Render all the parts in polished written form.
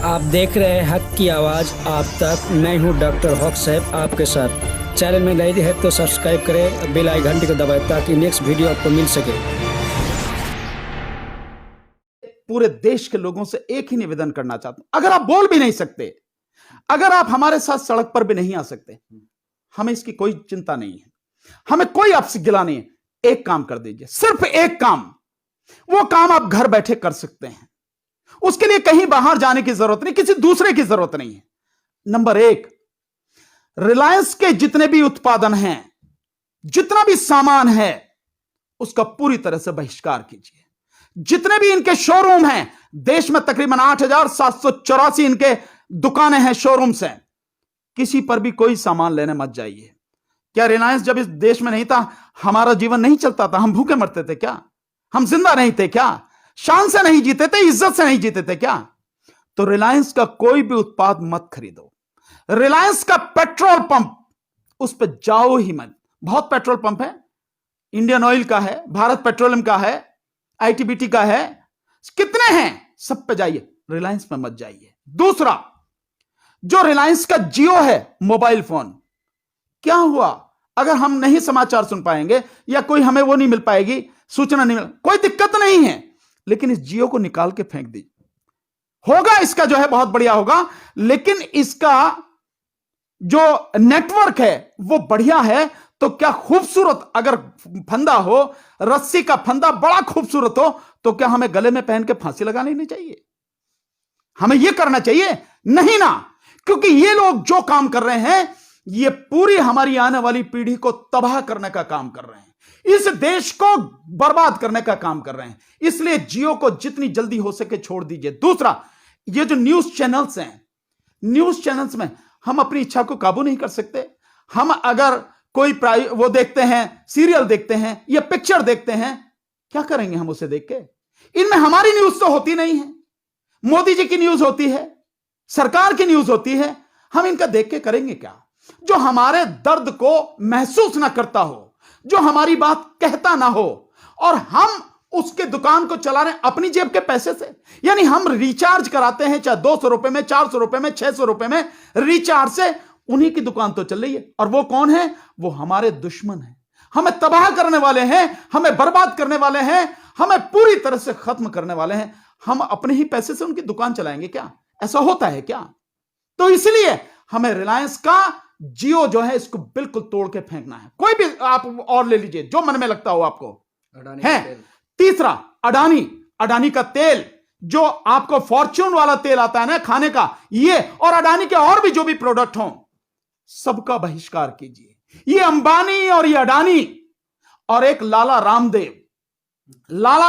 आप देख रहे हैं हक की आवाज़ आप तक। मैं हूं डॉक्टर हक साहब आपके साथ। चैनल में नए है तो सब्सक्राइब करें, बेल आइकन घंटी को दबाएं ताकि नेक्स्ट वीडियो आपको मिल सके। पूरे देश के लोगों से एक ही निवेदन करना चाहता हूं, अगर आप बोल भी नहीं सकते, अगर आप हमारे साथ सड़क पर भी नहीं आ सकते, हमें इसकी कोई चिंता नहीं है, हमें कोई आपसे गिला नहीं है। एक काम कर दीजिए, सिर्फ एक काम, वो काम आप घर बैठे कर सकते हैं। उसके लिए कहीं बाहर जाने की जरूरत नहीं, किसी दूसरे की जरूरत नहीं है। नंबर एक, रिलायंस के जितने भी उत्पादन हैं, जितना भी सामान है, उसका पूरी तरह से बहिष्कार कीजिए। जितने भी इनके शोरूम हैं, देश में तकरीबन 8,784 इनके दुकानें हैं, शोरूम्स हैं, किसी पर भी कोई सामान लेने मत जाइए। क्या रिलायंस जब इस देश में नहीं था, हमारा जीवन नहीं चलता था? हम भूखे मरते थे क्या? हम जिंदा नहीं थे क्या? शान से नहीं जीते थे, इज्जत से नहीं जीते थे क्या? तो रिलायंस का कोई भी उत्पाद मत खरीदो। रिलायंस का पेट्रोल पंप, उस पर जाओ ही मत। बहुत पेट्रोल पंप है, इंडियन ऑयल का है, भारत पेट्रोलियम का है, आईटीबीटी का है, कितने हैं, सब पे जाइए, रिलायंस में मत जाइए। दूसरा, जो रिलायंस का जियो है मोबाइल फोन, क्या हुआ अगर हम नहीं समाचार सुन पाएंगे या कोई हमें वो नहीं मिल पाएगी, सूचना नहीं मिल, कोई दिक्कत नहीं है, लेकिन इस जियो को निकाल के फेंक दीजिए। होगा इसका जो है बहुत बढ़िया होगा, लेकिन इसका जो नेटवर्क है वो बढ़िया है। तो क्या खूबसूरत, अगर फंदा हो, रस्सी का फंदा बड़ा खूबसूरत हो, तो क्या हमें गले में पहन के फांसी लगा लेनी चाहिए? हमें यह करना चाहिए? नहीं ना, क्योंकि ये लोग जो काम कर रहे हैं, ये पूरी हमारी आने वाली पीढ़ी को तबाह करने का काम कर रहे हैं, इस देश को बर्बाद करने का काम कर रहे हैं। इसलिए जियो को जितनी जल्दी हो सके छोड़ दीजिए। दूसरा, ये जो न्यूज चैनल्स हैं, न्यूज चैनल्स में हम अपनी इच्छा को काबू नहीं कर सकते। हम अगर कोई वो देखते हैं, सीरियल देखते हैं या पिक्चर देखते हैं, क्या करेंगे हम उसे देख के? इनमें हमारी न्यूज तो होती नहीं है, मोदी जी की न्यूज होती है, सरकार की न्यूज होती है, हम इनका देख के करेंगे क्या? जो हमारे दर्द को महसूस ना करता हो, जो हमारी बात कहता ना हो, और हम उसके दुकान को चला रहे हैं अपनी जेब के पैसे से। यानी हम रिचार्ज कराते हैं, चाहे 200 रुपए में, 400 रुपए में, 600 रुपए में रिचार्ज से, उन्हीं की दुकान तो चल रही है। और वो कौन है? वो हमारे दुश्मन है, हमें तबाह करने वाले हैं, हमें बर्बाद करने वाले हैं, हमें पूरी तरह से खत्म करने वाले हैं। हम अपने ही पैसे से उनकी दुकान चलाएंगे क्या? ऐसा होता है क्या? तो इसलिए हमें रिलायंस का जियो जो है, इसको बिल्कुल तोड़ के फेंकना है। कोई भी आप और ले लीजिए जो मन में लगता हो आपको है। तीसरा, अडानी का तेल, जो आपको फॉर्च्यून वाला तेल आता है ना खाने का, ये और अडानी के और भी जो भी प्रोडक्ट हो, सबका बहिष्कार कीजिए। ये अंबानी और ये अडानी और एक लाला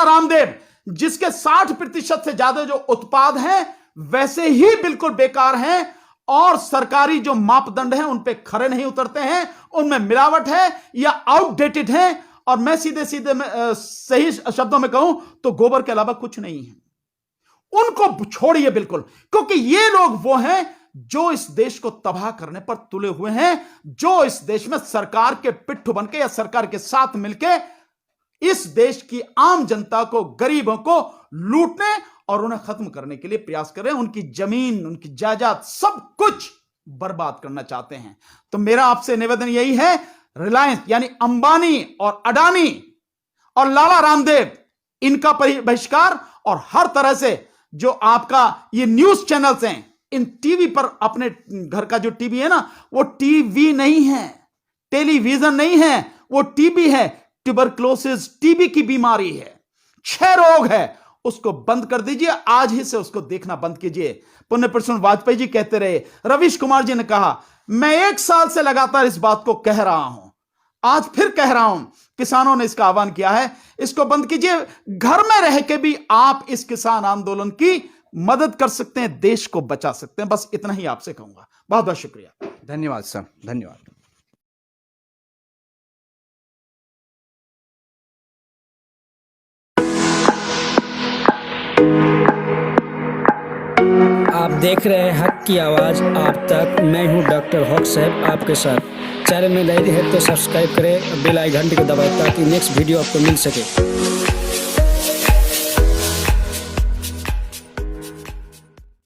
रामदेव जिसके 60% से ज्यादा जो उत्पाद हैं वैसे ही बिल्कुल बेकार हैं, और सरकारी जो मापदंड हैं उन पे खरे नहीं उतरते हैं, उनमें मिलावट है या आउटडेटेड है। और मैं सीधे सही शब्दों में कहूं तो गोबर के अलावा कुछ नहीं है। उनको छोड़िए बिल्कुल, क्योंकि ये लोग वो हैं जो इस देश को तबाह करने पर तुले हुए हैं, जो इस देश में सरकार के पिट्ठू बनके या सरकार के साथ मिलके इस देश की आम जनता को, गरीबों को लूटने और उन्हें खत्म करने के लिए प्रयास कर रहे हैं। उनकी जमीन, उनकी जायदाद, सब कुछ बर्बाद करना चाहते हैं। तो मेरा आपसे निवेदन यही है, रिलायंस यानी अंबानी और अडानी और लाला रामदेव, इनका बहिष्कार, और हर तरह से जो आपका ये न्यूज चैनल्स हैं, इन टीवी पर, अपने घर का जो टीवी है ना, वो टीवी नहीं है, टेलीविजन नहीं है, वो टीबी है, ट्यूबरक्लोसिस टीबी की बीमारी है, 6 रोग है, उसको बंद कर दीजिए। आज ही से उसको देखना बंद कीजिए। पुण्य पुरुष वाजपेयी जी कहते रहे, रवीश कुमार जी ने कहा, मैं 1 साल से लगातार इस बात को कह रहा हूं, आज फिर कह रहा हूं। किसानों ने इसका आह्वान किया है, इसको बंद कीजिए। घर में रह के भी आप इस किसान आंदोलन की मदद कर सकते हैं, देश को बचा सकते हैं। बस इतना ही आपसे कहूंगा। बहुत बहुत शुक्रिया। धन्यवाद सर, धन्यवाद। आप देख रहे हैं हक की आवाज़ आप तक। मैं हूं डॉक्टर हक साहब आपके साथ। चैनल में नए है तो सब्सक्राइब करें, बेल आइकन घंटी को दबाएं ताकि नेक्स्ट वीडियो आपको मिल सके।